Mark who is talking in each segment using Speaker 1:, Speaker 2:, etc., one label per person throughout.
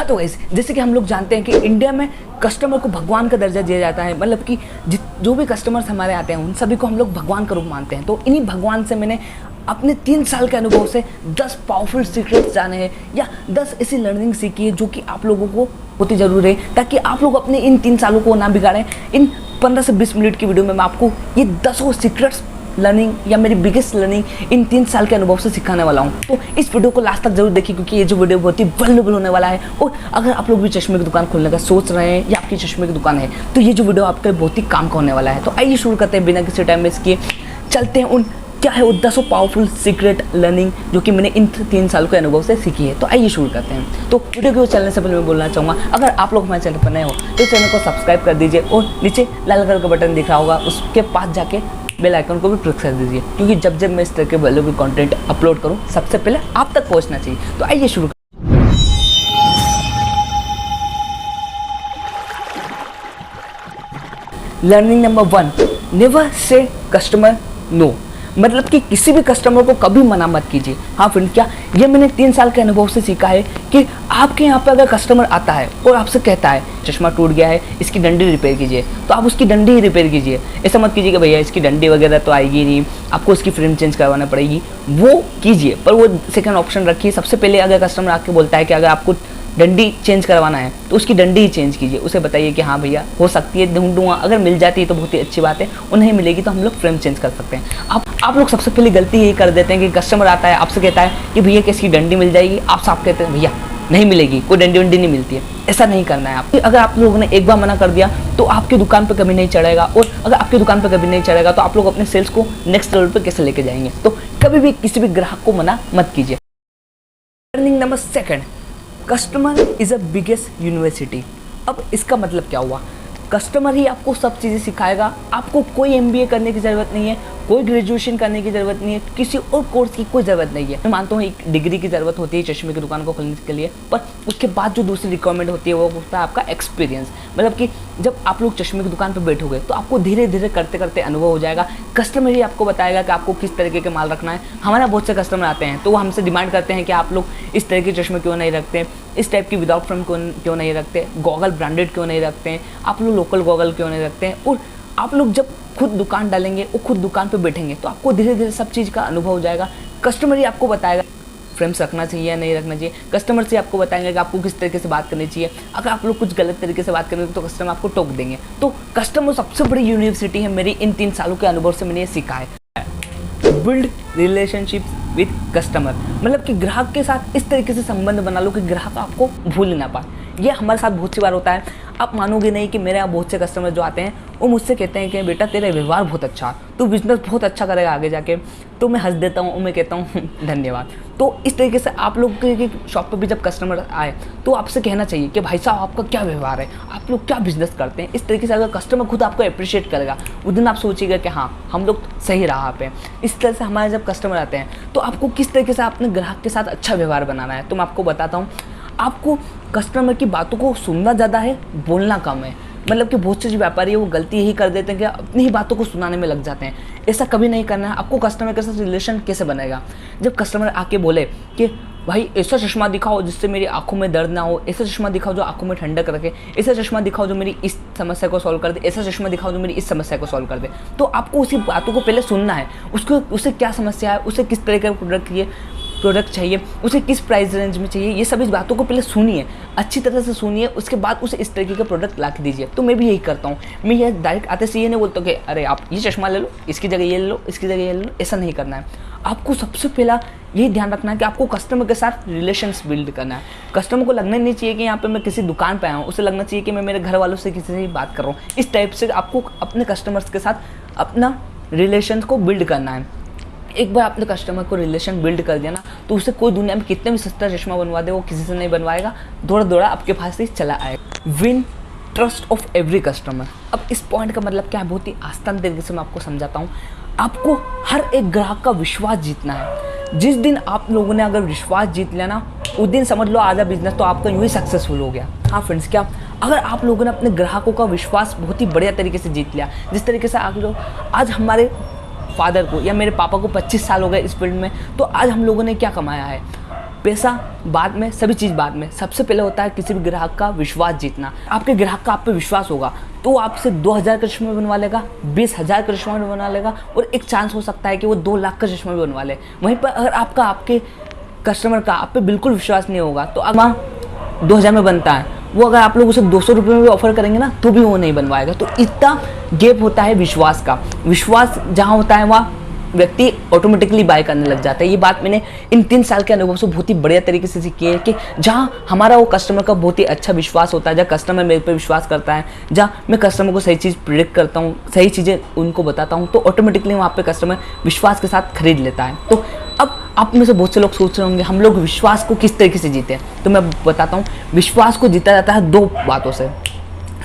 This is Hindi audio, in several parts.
Speaker 1: हाँ तो गाइस, जैसे कि हम लोग जानते हैं कि इंडिया में कस्टमर को भगवान का दर्जा दिया जाता है। मतलब कि जो भी कस्टमर्स हमारे आते हैं उन सभी को हम लोग भगवान का रूप मानते हैं। तो इन्हीं भगवान से मैंने अपने 3 साल के अनुभव से 10 पावरफुल सीक्रेट्स जाने हैं या 10 ऐसी लर्निंग सीखी है जो कि आप लोगों को होती जरूर है, ताकि आप लोग अपने इन 3 सालों को ना बिगाड़ें। इन 15 से 20 मिनट की वीडियो में मैं आपको ये 10 सीक्रेट्स लर्निंग या मेरी बिगेस्ट लर्निंग इन 3 साल के अनुभव से सिखाने वाला हूँ। तो इस वीडियो को लास्ट तक जरूर देखिए, क्योंकि ये जो वीडियो बहुत ही वैल्यूएबल होने वाला है। और अगर आप लोग भी चश्मे की दुकान खोलने का सोच रहे हैं या आपकी चश्मे की दुकान है तो ये जो वीडियो आपके बहुत ही काम का होने वाला है। तो आइए शुरू करते हैं बिना किसी टाइम वेस्ट किए। चलते हैं उन क्या है वो 10 पावरफुल सीक्रेट लर्निंग जो कि मैंने इन 3 साल के अनुभव से सीखी है। तो आइए शुरू करते हैं। तो वीडियो को चलने से पहले मैं बोलना चाहूँगा, अगर आप लोग हमारे चैनल पर नए हो तो चैनल को सब्सक्राइब कर दीजिए और नीचे लाल कलर का बटन दिख रहा होगा, उसके पास जाके बेल आइकन को भी प्रेस कर दीजिए, क्योंकि जब जब मैं इस तरह के वैल्यूएबल कंटेंट अपलोड करूँ सबसे पहले आप तक पहुँचना चाहिए। तो आइए शुरू। Learning number 1, never say customer no. मतलब कि किसी भी कस्टमर को कभी मना मत कीजिए। हाँ फ्रेंड, क्या ये मैंने 3 साल के अनुभव से सीखा है कि आपके यहाँ पे अगर कस्टमर आता है और आपसे कहता है चश्मा टूट गया है, इसकी डंडी रिपेयर कीजिए, तो आप उसकी डंडी ही रिपेयर कीजिए। ऐसा मत कीजिए कि भैया इसकी डंडी वगैरह तो आएगी नहीं, आपको इसकी फ्रेम चेंज करवाना पड़ेगी। वो कीजिए, पर वो सेकंड ऑप्शन रखिए। सबसे पहले अगर कस्टमर आके बोलता है कि अगर आपको डंडी चेंज करवाना है तो उसकी डंडी ही चेंज कीजिए। उसे बताइए कि हाँ भैया हो सकती है, ढूंढूंगा, अगर मिल जाती है तो बहुत ही अच्छी बात है, और नहीं मिलेगी तो हम लोग फ्रेम चेंज कर सकते हैं। आप लोग सबसे पहले गलती यही कर देते हैं कि कस्टमर आता है आपसे कहता है कि भैया किसकी डंडी मिल जाएगी, आप साफ कहते हैं भैया नहीं मिलेगी, कोई डंडी वंडी नहीं मिलती है। ऐसा नहीं करना है आप। अगर आप लोगों ने एक बार मना कर दिया तो आपकी दुकान पर कभी नहीं चढ़ेगा, और अगर आपकी दुकान पर कभी नहीं चढ़ेगा तो आप लोग अपने सेल्स को नेक्स्ट लेवल पर कैसे लेके जाएंगे। तो कभी भी किसी भी ग्राहक को मना मत कीजिए। Learning number 2, customer is a biggest university. अब इसका मतलब क्या हुआ? कस्टमर ही आपको सब चीज़ें सिखाएगा। आपको कोई MBA करने की ज़रूरत नहीं है, कोई ग्रेजुएशन करने की ज़रूरत नहीं है, किसी और कोर्स की कोई ज़रूरत नहीं है। मैं मानता हूँ एक डिग्री की ज़रूरत होती है चश्मे की दुकान को खोलने के लिए, पर उसके बाद जो दूसरी रिक्वायरमेंट होती है वो होता है आपका एक्सपीरियंस। मतलब कि जब आप लोग चश्मे की दुकान पर बैठोगे तो आपको धीरे धीरे करते करते अनुभव हो जाएगा। कस्टमर ही आपको बताएगा कि आपको किस तरीके के माल रखना है। हमारा बहुत से कस्टमर आते हैं तो वो हमसे डिमांड करते हैं कि आप लोग इस तरह के चश्मे क्यों नहीं रखते, इस टाइप की विदाउट फ्रेम क्यों नहीं रखते, गॉगल ब्रांडेड क्यों नहीं रखते हैं, आप लोग लोकल गॉगल क्यों नहीं रखते हैं। और आप लोग जब खुद दुकान डालेंगे और खुद दुकान पे बैठेंगे तो आपको धीरे धीरे सब चीज़ का अनुभव हो जाएगा। कस्टमर ही आपको बताएगा फ्रेम्स रखना चाहिए या नहीं रखना चाहिए। कस्टमर से आपको बताएंगे कि आपको किस तरीके से बात करनी चाहिए। अगर आप लोग कुछ गलत तरीके से बात करेंगे तो कस्टमर आपको टोक देंगे। तो कस्टमर सबसे बड़ी यूनिवर्सिटी है। मेरी इन 3 सालों के अनुभव से मैंने ये सीखा है। बिल्ड रिलेशनशिप विद कस्टमर, मतलब कि ग्राहक के साथ इस तरीके से संबंध बना लो कि ग्राहक आपको भूल ना पाए। ये हमारे साथ बहुत सी बार होता है। आप मानोगे नहीं कि मेरे यहाँ बहुत से कस्टमर जो आते हैं वो मुझसे कहते हैं कि बेटा तेरा व्यवहार बहुत अच्छा, तू बिजनेस बहुत अच्छा करेगा आगे जाके। तो मैं हंस देता हूँ और मैं कहता हूँ धन्यवाद। तो इस तरीके से आप लोग की शॉप पर भी जब कस्टमर आए तो आपसे कहना चाहिए कि भाई साहब आपका क्या व्यवहार है, आप लोग क्या बिजनेस करते हैं। इस तरीके से अगर कस्टमर खुद आपको अप्रिशिएट करेगा उस दिन आप सोचिएगा कि हाँ हम लोग सही राह पे। इस तरह से हमारे जब कस्टमर आते हैं तो आपको किस तरीके से अपने ग्राहक के साथ अच्छा व्यवहार बनाना है तो मैं आपको बताता हूँ। आपको कस्टमर की बातों को सुनना ज़्यादा है, बोलना कम है। मतलब कि बहुत से जो व्यापारी है वो गलती यही कर देते हैं कि अपनी ही बातों को सुनाने में लग जाते हैं। ऐसा कभी नहीं करना है। आपको कस्टमर के साथ रिलेशन कैसे बनेगा? जब कस्टमर आके बोले कि भाई ऐसा चश्मा दिखाओ जिससे मेरी आंखों में दर्द ना हो, ऐसा चश्मा दिखाओ जो आंखों में ठंडक रखे, ऐसा चश्मा दिखाओ जो मेरी इस समस्या को सॉल्व कर दे, ऐसा चश्मा दिखाओ जो मेरी इस समस्या को सॉल्व कर दे। तो आपको उसी बातों को पहले सुनना है। उसे क्या समस्या है, उसे किस तरह का प्रोडक्ट चाहिए, उसे किस प्राइस रेंज में चाहिए, ये सभी बातों को पहले सुनिए, अच्छी तरह से सुनिए। उसके बाद उसे इस तरीके का प्रोडक्ट ला के दीजिए। तो मैं भी यही करता हूँ। मैं ये डायरेक्ट आते से ये नहीं बोलता कि अरे आप ये चश्मा ले लो, इसकी जगह ये ले लो, इसकी जगह ये ले लो। ऐसा नहीं करना है। आपको सबसे पहला यही ध्यान रखना है कि आपको कस्टमर के साथ रिलेशंस बिल्ड करना है। कस्टमर को लगना नहीं चाहिए कि यहाँ पे मैं किसी दुकान पे आया हूँ, उसे लगना चाहिए कि मैं मेरे घर वालों से किसी से ही बात कर रहा हूँ। इस टाइप से आपको अपने कस्टमर्स के साथ अपना रिलेशन को बिल्ड करना है। एक बार आपने कस्टमर को रिलेशन बिल्ड कर दिया ना तो उसे कोई दुनिया में कितने भी सस्ता चश्मा बनवा दे वो किसी से नहीं बनवाएगा, दौड़ा दौड़ा आपके पास ही चला आएगा। Win trust of every customer. अब इस पॉइंट का मतलब क्या है, बहुत ही आसान तरीके से मैं आपको समझाता हूँ। आपको हर एक ग्राहक का विश्वास जीतना है। जिस दिन आप लोगों ने अगर विश्वास जीत लिया ना उस दिन समझ लो आधा बिजनेस तो आपका यूँ ही सक्सेसफुल हो गया। हाँ फ्रेंड्स, क्या अगर आप लोगों ने अपने ग्राहकों का विश्वास बहुत ही बढ़िया तरीके से जीत लिया, जिस तरीके से आप लोग आज हमारे फादर को या मेरे पापा को 25 साल हो गए इस फील्ड में, तो आज हम लोगों ने क्या कमाया है? पैसा बाद में, सभी चीज़ बाद में। सबसे पहले होता है किसी भी ग्राहक का विश्वास जीतना। आपके ग्राहक का आप पे विश्वास होगा तो आपसे 2000 का चश्मा बनवा लेगा, 20,000 का चश्मा बनवा लेगा, और एक चांस हो सकता है कि वो 2 लाख का चश्मा भी बनवा ले। वहीं पर अगर आपके कस्टमर का आप पे बिल्कुल विश्वास नहीं होगा तो अब 2000 में बनता है, वो अगर आप लोग उसे 200 रुपये में भी ऑफर करेंगे ना तो भी वो नहीं बनवाएगा। तो इतना गैप होता है विश्वास का। विश्वास जहाँ होता है वहाँ व्यक्ति ऑटोमेटिकली बाय करने लग जाता है। ये बात मैंने इन 3 साल के अनुभव से बहुत ही बढ़िया तरीके से सीखी है कि जहाँ हमारा वो कस्टमर का बहुत ही अच्छा विश्वास होता है, जहाँ कस्टमर मेरे पे विश्वास करता है, जहाँ मैं कस्टमर को सही चीज़ प्रिडिक्ट करता हूँ, सही चीज़ें उनको बताता हूँ, तो ऑटोमेटिकली वहाँ पे कस्टमर विश्वास के साथ खरीद लेता है। तो अब आप में से बहुत से लोग सोच रहे होंगे हम लोग विश्वास को किस तरीके से जीते हैं, तो मैं बताता हूँ। विश्वास को जीता जाता है 2 बातों से।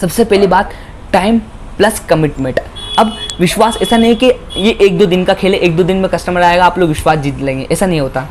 Speaker 1: सबसे पहली बात टाइम प्लस कमिटमेंट। अब विश्वास ऐसा नहीं कि ये 1-2 दिन का खेल है, 1-2 दिन में कस्टमर आएगा आप लोग विश्वास जीत लेंगे, ऐसा नहीं होता।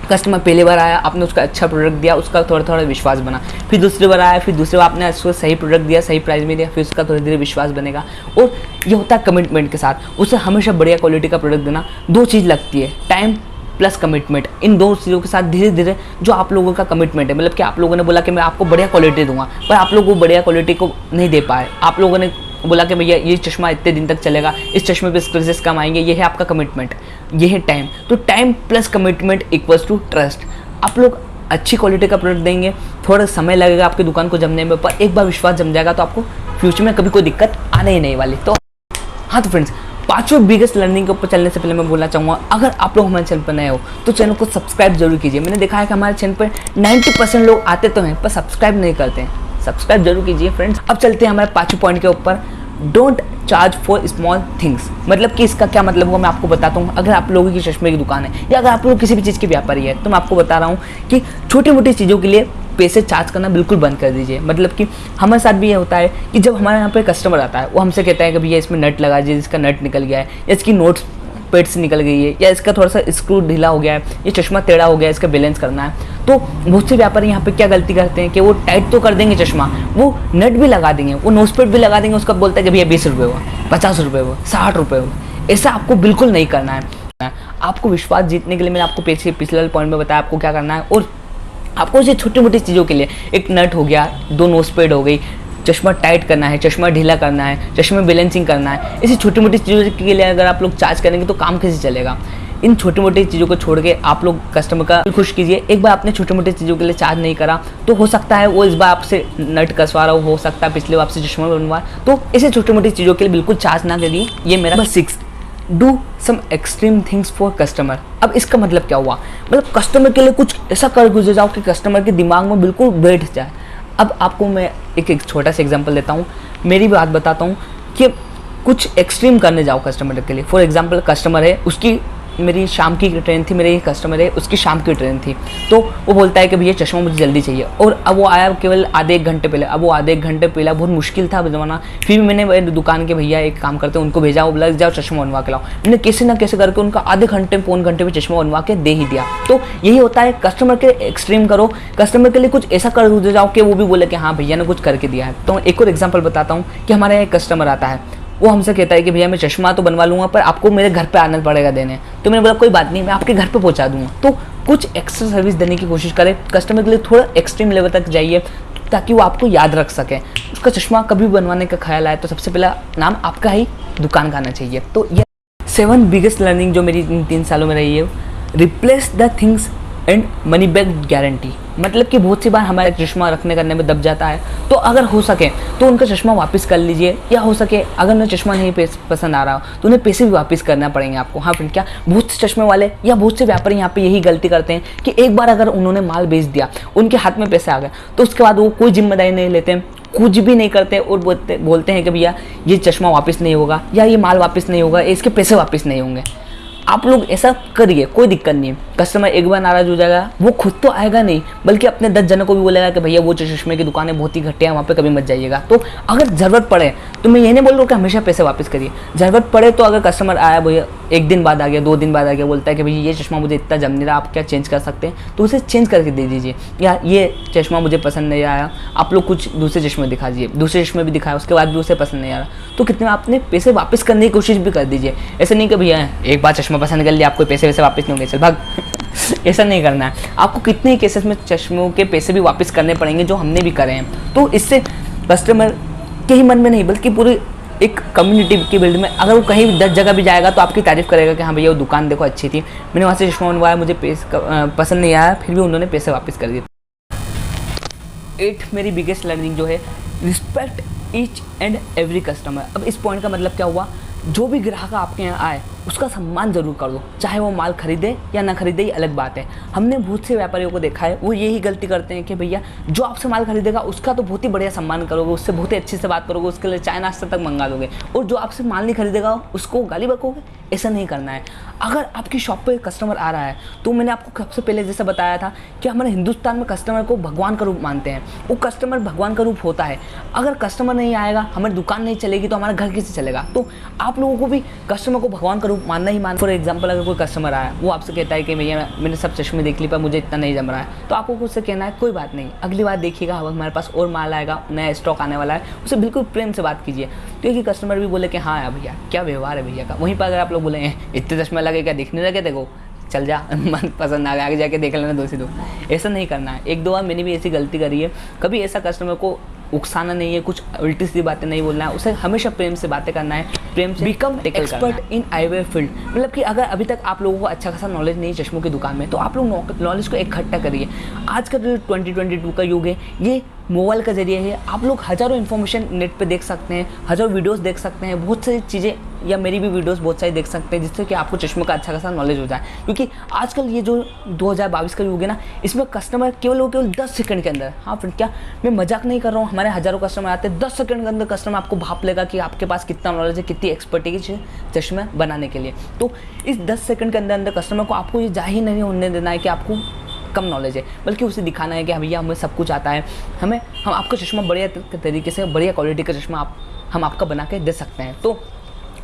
Speaker 1: कस्टमर पहली बार आया, आपने उसका अच्छा प्रोडक्ट दिया, उसका थोड़ा थोड़ा विश्वास बना, फिर दूसरी बार आया, फिर दूसरी बार आपने उसको सही प्रोडक्ट दिया, सही प्राइस में दिया, फिर उसका थोड़ी धीरे विश्वास बनेगा। और ये होता है कमिटमेंट के साथ, उसे हमेशा बढ़िया क्वालिटी का प्रोडक्ट देना। 2 चीज़ लगती है, टाइम प्लस कमिटमेंट। इन 2 चीज़ों के साथ धीरे धीरे जो आप लोगों का कमिटमेंट है, मतलब कि आप लोगों ने बोला कि मैं आपको बढ़िया क्वालिटी दूंगा, पर आप लोग वो बढ़िया क्वालिटी को नहीं दे पाए। आप लोगों ने बोला कि भैया ये चश्मा इतने दिन तक चलेगा, इस चश्मे पे स्क्रैचेस कम आएंगे, ये है आपका कमिटमेंट, ये है टाइम। तो time plus commitment equals to trust. आप लोग अच्छी क्वालिटी का प्रोडक्ट देंगे, थोड़ा समय लगेगा आपकी दुकान को जमने में, पर एक बार विश्वास जम जाएगा तो आपको फ्यूचर में कभी कोई दिक्कत आने ही नहीं वाली। तो हाँ, तो फ्रेंड्स, 5वें बिगेस्ट लर्निंग के ऊपर चलने से पहले मैं बोलना चाहूँगा, अगर आप लोग हमारे चैनल पर नए हो तो चैनल को सब्सक्राइब जरूर कीजिए। मैंने देखा है कि हमारे चैनल पर 90% लोग आते तो हैं पर सब्सक्राइब नहीं करते हैं। सब्सक्राइब जरूर कीजिए फ्रेंड्स। अब चलते हैं हमारे 5वें पॉइंट के ऊपर, don't charge for small things. मतलब कि इसका क्या मतलब हुआ मैं आपको बताता हूँ। अगर आप लोगों की चश्मे की दुकान है या अगर आप लोग किसी भी चीज़ की व्यापारी है तो मैं आपको बता रहा हूँ कि छोटी मोटी चीज़ों के लिए पैसे चार्ज करना बिल्कुल बंद कर दीजिए। मतलब कि हमारे साथ भी ये होता है कि जब हमारे यहाँ पे कस्टमर आता है वो हमसे कहता है कि भैया इसमें नट लगा दीजिए, इसका नट निकल गया है, या इसकी नोट्स पेट से निकल गई है, या इसका थोड़ा सा स्क्रू ढीला हो गया है, ये चश्मा टेढ़ा हो गया है, इसका बैलेंस करना है। तो बहुत से व्यापारी यहाँ पे क्या गलती करते हैं कि वो टाइट तो कर देंगे चश्मा, वो नट भी लगा देंगे, वो नोज पेट भी लगा देंगे, उसका बोलता है कि भैया 20 रुपये हुआ, 50 रुपये हुआ, 60 रुपये हुआ। ऐसा आपको बिल्कुल नहीं करना है। आपको विश्वास जीतने के लिए मैंने आपको पिछले पॉइंट में बताया आपको क्या करना है। और आपको इसे छोटी मोटी चीज़ों के लिए, एक नट हो गया, 2 नोज पेड हो गई, चश्मा टाइट करना है, चश्मा ढीला करना है, चश्मे बैलेंसिंग करना है, ऐसी छोटी मोटी चीज़ों के लिए अगर आप लोग चार्ज करेंगे तो काम कैसे चलेगा। इन छोटी मोटी चीज़ों को छोड़ के आप लोग कस्टमर का खुश कीजिए। एक बार आपने छोटी मोटी चीज़ों के लिए चार्ज नहीं करा तो हो सकता है वो इस बार आपसे नट कसवा रहा हो सकता है पिछले बार आपसे चश्मा बनवा। तो ऐसे छोटी मोटी चीज़ों के लिए बिल्कुल चार्ज ना करिए। ये मेरा number 6, do some extreme things for customer. अब इसका मतलब क्या हुआ, मतलब कस्टमर के लिए कुछ ऐसा कर गुजर जाओ कि कस्टमर के दिमाग में बिल्कुल बैठ जाए। अब आपको मैं एक छोटा सा एग्जांपल देता हूँ, मेरी बात बताता हूँ कि कुछ एक्सट्रीम करने जाओ कस्टमर के लिए। फॉर एग्जांपल कस्टमर है, उसकी मेरी शाम की ट्रेन थी, मेरे कस्टमर है उसकी शाम की ट्रेन थी, तो वो बोलता है कि भैया चश्मा मुझे जल्दी चाहिए। और अब वो आया केवल आधे 1 घंटे पहले। अब वो आधे 1 घंटे पहले बहुत मुश्किल था बनवाना, फिर भी मैंने दुकान के भैया एक काम करते हैं उनको भेजा, वो बोला जाओ चश्मा बनवा के लाओ। मैंने कैसे ना कैसे करके उनका आधे घंटे पौन घंटे में चश्मा बनवा के दे ही दिया। तो यही होता है, कस्टमर के एक्सट्रीम करो, कस्टमर के लिए कुछ ऐसा कर गुजर जाओ कि वो भी बोले कि हाँ भैया ने कुछ करके दिया है। तो एक और एग्जाम्पल बताता हूँ कि हमारे यहाँ एक कस्टमर आता है, वो हमसे कहता है कि भैया मैं चश्मा तो बनवा लूँगा पर आपको मेरे घर पे आना पड़ेगा देने। तो मैंने बोला कोई बात नहीं, मैं आपके घर पे पहुँचा दूँगा। तो कुछ एक्स्ट्रा सर्विस देने की कोशिश करें, कस्टमर के लिए थोड़ा एक्सट्रीम लेवल तक जाइए ताकि वो आपको याद रख सके। उसका चश्मा कभी बनवाने का ख्याल आए तो सबसे पहला नाम आपका ही दुकान का आना चाहिए। तो ये 7 बिगेस्ट लर्निंग जो मेरी इन 3 सालों में रही है, replace the things and money back guarantee. मतलब कि बहुत सी बार हमारा चश्मा रखने करने में दब जाता है, तो अगर हो सके तो उनका चश्मा वापस कर लीजिए, या हो सके अगर उन्हें चश्मा नहीं पसंद आ रहा हो तो उन्हें पैसे भी वापस करना पड़ेंगे आपको। हाँ फ्रेंड, क्या बहुत से चश्मे वाले या बहुत से व्यापारी यहाँ पे यही गलती करते हैं कि एक बार अगर उन्होंने माल बेच दिया, उनके हाथ में पैसे आ गए, तो उसके बाद वो कोई जिम्मेदारी नहीं लेते, कुछ भी नहीं करते और बोलते हैं कि भैया ये चश्मा वापस नहीं होगा, या ये माल वापस नहीं होगा, इसके पैसे वापस नहीं होंगे। आप लोग ऐसा करिए, कोई दिक्कत नहीं है। कस्टमर एक बार नाराज हो जाएगा, वो खुद तो आएगा नहीं बल्कि अपने 10 जनों को भी बोलेगा कि भैया वो चश्मे की दुकान है बहुत ही घटिया है, वहाँ पे कभी मत जाइएगा। तो अगर ज़रूरत पड़े तो मैं ये नहीं बोल रहा हूँ कि हमेशा पैसे वापस करिए, ज़रूरत पड़े तो अगर कस्टमर आया भैया एक दिन बाद आ गया, 2 दिन बाद आ गया, बोलता है कि भैया ये चश्मा मुझे इतना जम नहीं रहा, आप क्या चेंज कर सकते हैं, तो उसे चेंज करके दे दीजिए। या ये चश्मा मुझे पसंद नहीं आया, आप लोग कुछ दूसरे चश्मे दिखा दीजिए, दूसरे चश्मे भी दिखाया, उसके बाद भी उसे पसंद नहीं आ रहा, तो कितने आपने पैसे वापस करने की कोशिश भी कर दीजिए। ऐसा नहीं कि भैया एक बार चश्मा पसंद कर लिया, आपको पैसे वैसे वापस नहीं होंगे, चल भाग ऐसा नहीं करना है। आपको कितने ही केसेस में चश्मों के पैसे भी वापस करने पड़ेंगे, जो हमने भी करे हैं। तो इससे कस्टमर के ही मन में नहीं, बल्कि पूरी एक कम्युनिटी की बिल्ड में, अगर वो कहीं 10 जगह भी जाएगा तो आपकी तारीफ करेगा कि हाँ भैया वो दुकान देखो अच्छी थी, मैंने वहाँ से चश्मा बनवाया, मुझे पसंद नहीं आया, फिर भी उन्होंने पैसे वापस कर दिए। 8 मेरी बिगेस्ट लर्निंग जो है, respect each and every customer. अब इस पॉइंट का मतलब क्या हुआ, जो भी ग्राहक आपके यहाँ आए उसका सम्मान जरूर कर दो, चाहे वो माल खरीदे या ना खरीदे, ये अलग बात है। हमने बहुत से व्यापारियों को देखा है, वो यही गलती करते हैं कि भैया जो आपसे माल खरीदेगा उसका तो बहुत ही बढ़िया सम्मान करोगे, उससे बहुत ही अच्छे से बात करोगे, उसके लिए चाय नाश्ता तक मंगा दोगे, और जो आपसे माल नहीं खरीदेगा उसको गाली बकोगे। ऐसा नहीं करना है। अगर आपकी शॉप पे कस्टमर आ रहा है, तो मैंने आपको सबसे पहले जैसा बताया था कि हमारे हिंदुस्तान में कस्टमर को भगवान का रूप मानते हैं, वो कस्टमर भगवान का रूप होता है। अगर कस्टमर नहीं आएगा, हमारी दुकान नहीं चलेगी, तो हमारा घर कैसे चलेगा। तो आप लोगों को भी कस्टमर को भगवान का रूप मानना ही मानना। फॉर एग्जाम्पल, अगर कोई कस्टमर आया, वो आपसे कहता है कि भैया मैंने सब चश्मे देख ली पर मुझे इतना नहीं जम रहा है, तो आपको उससे कहना है कोई बात नहीं, अगली बार देखिएगा हमारे पास और माल आएगा, नया स्टॉक आने वाला है, उसे बिल्कुल प्रेम से बात कीजिए। तो एक कस्टमर भी बोले कि हाँ यार भैया क्या व्यवहार है भैया का। वहीं पर अगर आप लोग बोले इतने चश्मे लगे क्या, दिखने लगे देखो, चल जा मन पसंद आ गया, आगे जाके देख लेना 2 से 2। ऐसा नहीं करना है। 1-2 बार मैंने भी ऐसी गलती करी है। कभी ऐसा कस्टमर को उकसाना नहीं है, कुछ उल्टी सीधी बातें नहीं बोलना है, उसे हमेशा प्रेम से बातें करना है, प्रेम से become expert in eyewear field. मतलब कि अगर अभी तक आप लोगों को अच्छा खासा नॉलेज नहीं है चश्मों की दुकान में, तो आप लोग नॉलेज को इकट्ठा करिए। आज का जो 2022 का युग है, ये मोबाइल का जरिए है। आप लोग हज़ारों इन्फॉर्मेशन नेट पे देख सकते हैं, हज़ारों वीडियोस देख सकते हैं, बहुत सारी चीज़ें, या मेरी भी वीडियोस बहुत सारी देख सकते हैं, जिससे कि आपको चश्मों का अच्छा खासा नॉलेज हो जाए। क्योंकि आजकल ये जो 2022 का युग है ना, इसमें कस्टमर केवल 10 सेकंड के अंदर, हाँ फ्रेंड क्या मैं मजाक नहीं कर रहा हूँ, हमारे हज़ारों कस्टमर आते हैं, 10 सेकंड के अंदर कस्टमर आपको भाप लेगा कि आपके पास कितना नॉलेज है, कितनी एक्सपर्टीज है चश्मे बनाने के लिए। तो इस 10 सेकंड के अंदर कस्टमर को आपको ये जाहिर नहीं होने देना है कि आपको कम नॉलेज है, बल्कि उसे दिखाना है कि भैया हमें सब कुछ आता है, हम आपका चश्मा बढ़िया तरीके से, बढ़िया क्वालिटी का चश्मा हम आपका बना के दे सकते हैं। तो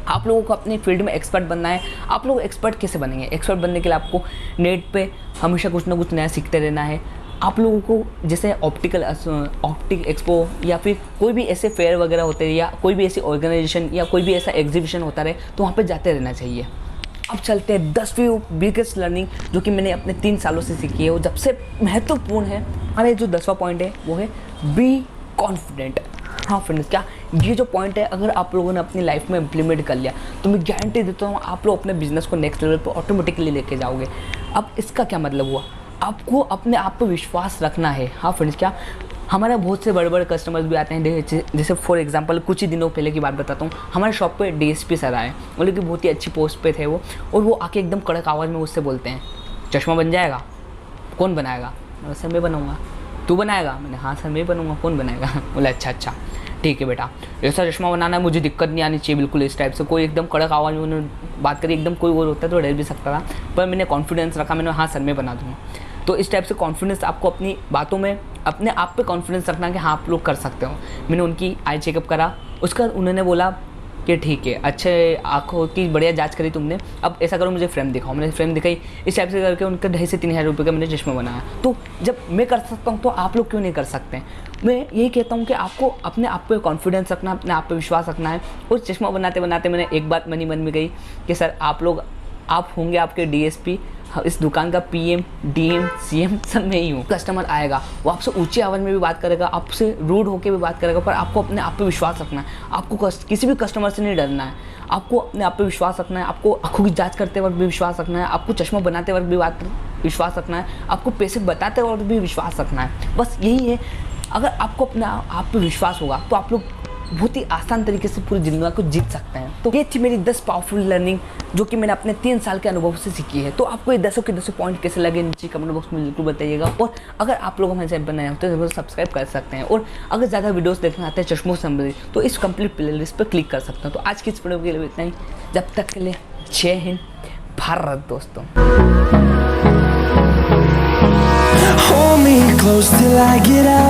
Speaker 1: आप लोगों को अपनी फील्ड में एक्सपर्ट बनना है। आप लोग एक्सपर्ट कैसे बनेंगे? एक्सपर्ट बनने के लिए आपको नेट पे हमेशा कुछ ना कुछ नया सीखते रहना है। आप लोगों को जैसे ऑप्टिक एक्सपो या फिर कोई भी ऐसे फेयर वगैरह होते हैं, या कोई भी ऐसी ऑर्गेनाइजेशन या कोई भी ऐसा एग्जीबिशन होता रहे, तो वहाँ पे जाते रहना चाहिए। अब चलते हैं 10वीं बिगेस्ट लर्निंग, जो कि मैंने अपने 3 सालों से सीखी है, वो जब से महत्वपूर्ण है। हमारे जो 10वां पॉइंट है वो है बी कॉन्फिडेंट। हाँ फ्रेंड्स, क्या ये जो पॉइंट है, अगर आप लोगों ने अपनी लाइफ में इम्प्लीमेंट कर लिया, तो मैं गारंटी देता हूँ आप लोग अपने बिजनेस को नेक्स्ट लेवल पर ऑटोमेटिकली लेके जाओगे। अब इसका क्या मतलब हुआ, आपको अपने आप पर विश्वास रखना है। हाँ फ्रेंड्स, क्या हमारे बहुत से बड़े बड़े कस्टमर्स भी आते हैं, जैसे फॉर एग्जांपल कुछ ही दिनों पहले की बात बताता हूँ। हमारे शॉप पे डीएसपी सर आए, बोले कि बहुत ही अच्छी पोस्ट पे थे वो, और वो आके एकदम कड़क आवाज़ में उससे बोलते हैं, चश्मा बन जाएगा? कौन बनाएगा? सर मैं बनाऊँगा। तू बनाएगा? मैंने हाँ सर मैं बनाऊँगा। कौन बनाएगा? बोला अच्छा ठीक है बेटा, ऐसा चश्मा बनाना है, मुझे दिक्कत नहीं आनी चाहिए बिल्कुल। इस टाइप से कोई एकदम कड़क आवाज़ में उन्होंने बात करी, एकदम कोई और होता तो डर भी सकता था, पर मैंने कॉन्फिडेंस रखा, मैंने हाँ सर मैं बना दूँगा। तो इस टाइप से कॉन्फिडेंस, आपको अपनी बातों में अपने आप पे कॉन्फिडेंस रखना कि हाँ आप लोग कर सकते हो। मैंने उनकी आई चेकअप करा, उसका उन्होंने बोला कि ठीक है, अच्छे आँखों की बढ़िया जांच करी तुमने, अब ऐसा करो मुझे फ्रेम दिखाओ। मैंने फ्रेम दिखाई, इस टाइप से करके उनका 2,500 से 3,000 रुपये का मैंने चश्मा बनाया। तो जब मैं कर सकता हूँ तो आप लोग क्यों नहीं कर सकते? मैं यही कहता हूँ कि आपको अपने आप पे कॉन्फिडेंस रखना, अपने आप पे विश्वास रखना है। और चश्मा बनाते बनाते मैंने एक बात मन ही मन में कही कि सर आप होंगे आपके डीएसपी, इस दुकान का पीएम, डीएम, सीएम सब मैं ही हूँ। कस्टमर आएगा, वो आपसे ऊंची आवाज़ में भी बात करेगा, आपसे रूड होकर भी बात करेगा, पर आपको अपने आप पे विश्वास रखना है। आपको किसी भी कस्टमर से नहीं डरना है, आपको अपने आप पे विश्वास रखना है। आपको आँखों की जांच करते वक्त भी विश्वास रखना है, आपको चश्मा बनाते वक्त भी विश्वास रखना है, आपको पैसे बताते वक्त भी विश्वास रखना है। बस यही है। अगर आपको अपने आप पे विश्वास होगा तो आप लोग बहुत ही आसान तरीके से पूरी दुनिया को जीत सकते हैं। तो ये थी मेरी 10 पावरफुल लर्निंग, जो कि मैंने अपने 3 साल के अनुभव से सीखी है। तो आपको ये 10 के 10 पॉइंट कैसे लगे, नीचे कमेंट बॉक्स में बिल्कुल बताइएगा। और अगर आप लोग हमारे चैनल पर नए होते हैं तो सब्सक्राइब कर सकते हैं, और अगर ज़्यादा वीडियोस देखना चाहते हैं चश्मों से संबंधित, तो इस कंप्लीट प्लेलिस्ट पर क्लिक कर सकते हैं। तो आज की इस वीडियो के लिए इतना ही। जब तक के लिए जय हिंद भारत दोस्तों।
Speaker 2: Hold me close till I get up.